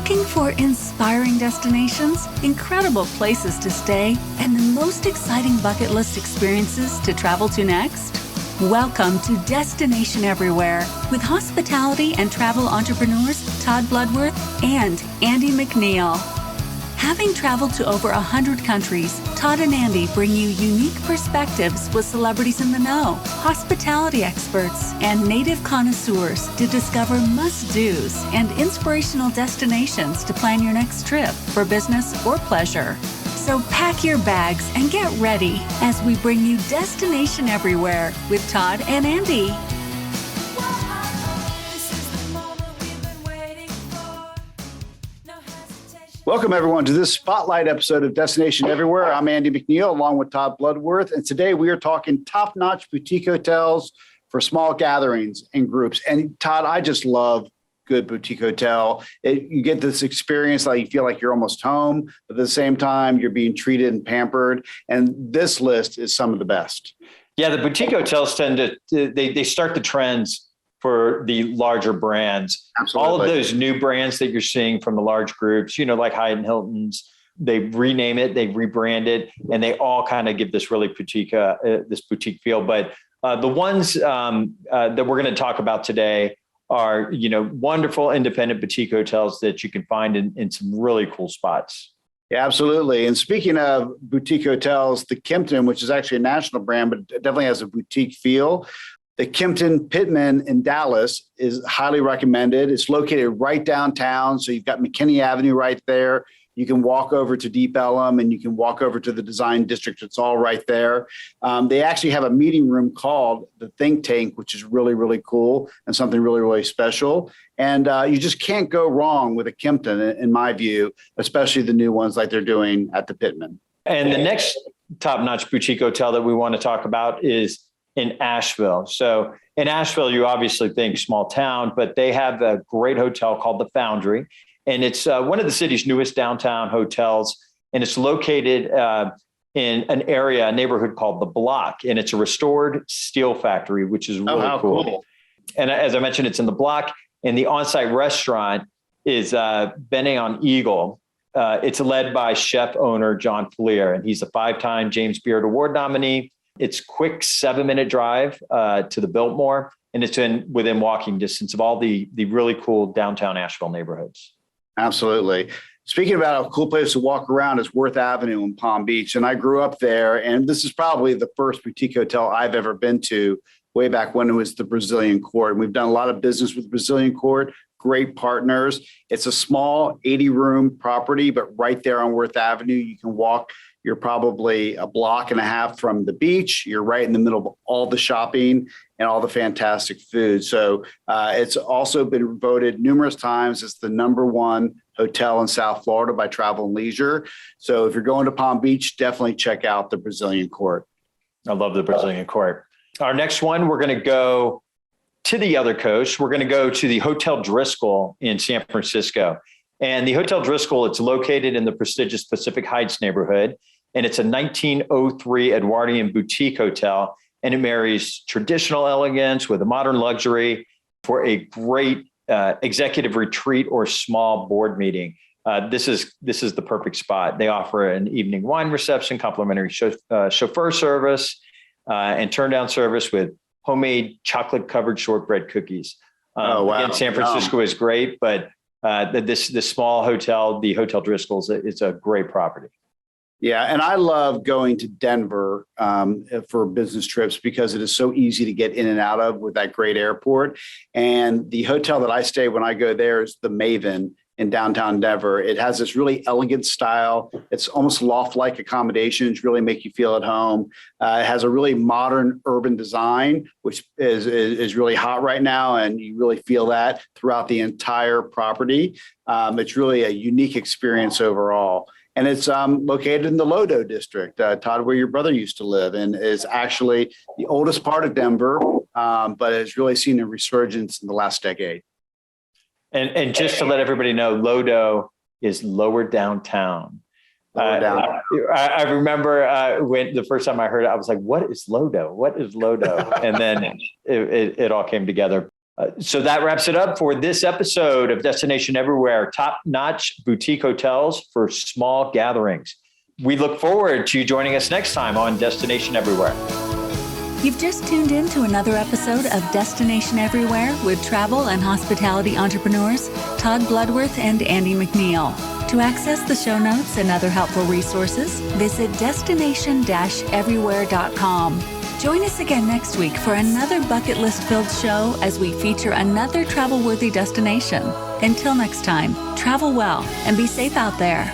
Looking for inspiring destinations, incredible places to stay, and the most exciting bucket list experiences to travel to next? Welcome to Destination Everywhere with hospitality and travel entrepreneurs Todd Bludworth and Andy McNeill. Having traveled to over 100 countries, Todd and Andy bring you unique perspectives with celebrities in the know, hospitality experts, and native connoisseurs to discover must-dos and inspirational destinations to plan your next trip for business or pleasure. So pack your bags and get ready as we bring you Destination Everywhere with Todd and Andy. Welcome, everyone, to this spotlight episode of Destination Everywhere. I'm Andy McNeill, along with Todd Bludworth, and today we are talking top-notch boutique hotels for small gatherings and groups. And Todd, I just love good boutique hotel. You get this experience like you feel like you're almost home, but at the same time, you're being treated and pampered. And this list is some of the best. Yeah, the boutique hotels tend to they start the trends for the larger brands. Absolutely. All of those new brands that you're seeing from the large groups, like Hyatt and Hilton's, they rename it, they rebrand it, and they all kind of give this really boutique, this boutique feel. But the ones that we're going to talk about today are, wonderful independent boutique hotels that you can find in some really cool spots. Yeah, absolutely. And speaking of boutique hotels, the Kimpton, which is actually a national brand, but it definitely has a boutique feel. The Kimpton Pittman in Dallas is highly recommended. It's located right downtown. So you've got McKinney Avenue right there. You can walk over to Deep Ellum and you can walk over to the Design District. It's all right there. They actually have a meeting room called the Think Tank, which is really, really cool and something really, really special. And you just can't go wrong with a Kimpton, in my view, especially the new ones like they're doing at the Pittman. And the next top-notch boutique hotel that we want to talk about is in Asheville. So in Asheville, you obviously think small town, but they have a great hotel called the Foundry. And it's one of the city's newest downtown hotels. And it's located in an area, a neighborhood called The Block. And it's a restored steel factory, which is really cool. And as I mentioned, it's in The Block. And the on-site restaurant is Bene on Eagle. It's led by chef owner John Fleer. And he's a 5-time James Beard Award nominee. It's quick 7-minute drive to the Biltmore, and it's within walking distance of all the really cool downtown Asheville neighborhoods. Absolutely. Speaking about a cool place to walk around is Worth Avenue in Palm Beach. And I grew up there, and this is probably the first boutique hotel I've ever been to way back when it was the Brazilian Court. And we've done a lot of business with the Brazilian Court, great partners. It's a small 80-room property, but right there on Worth Avenue, you can walk. You're probably a block and a half from the beach. You're right in the middle of all the shopping and all the fantastic food. So it's also been voted numerous times as the #1 hotel in South Florida by Travel and Leisure. So if you're going to Palm Beach, definitely check out the Brazilian Court. I love the Brazilian Court. Our next one, we're going to go to the other coast. We're going to go to the Hotel Driscoll in San Francisco. And the Hotel Driscoll, it's located in the prestigious Pacific Heights neighborhood. And it's a 1903 Edwardian boutique hotel. And it marries traditional elegance with a modern luxury for a great executive retreat or small board meeting. This is the perfect spot. They offer an evening wine reception, complimentary chauffeur service, and turn down service with homemade chocolate-covered shortbread cookies. Again, San Francisco is great, but this small hotel, the Hotel Driscoll's, it's a great property. Yeah, and I love going to Denver for business trips because it is so easy to get in and out of with that great airport. And the hotel that I stay when I go there is the Maven in downtown Denver. It has this really elegant style. It's almost loft-like accommodations, really make you feel at home. It has a really modern urban design, which is really hot right now, and you really feel that throughout the entire property. It's really a unique experience overall. And it's located in the Lodo district, Todd, where your brother used to live, and is actually the oldest part of Denver, but has really seen a resurgence in the last decade. And just to let everybody know, Lodo is lower downtown. I remember when the first time I heard it, I was like, what is Lodo? What is Lodo? And then it all came together. So that wraps it up for this episode of Destination Everywhere, top-notch boutique hotels for small gatherings. We look forward to you joining us next time on Destination Everywhere. You've just tuned in to another episode of Destination Everywhere with travel and hospitality entrepreneurs Todd Bludworth and Andy McNeill. To access the show notes and other helpful resources, visit destination-everywhere.com. Join us again next week for another bucket list filled show as we feature another travel-worthy destination. Until next time, travel well and be safe out there.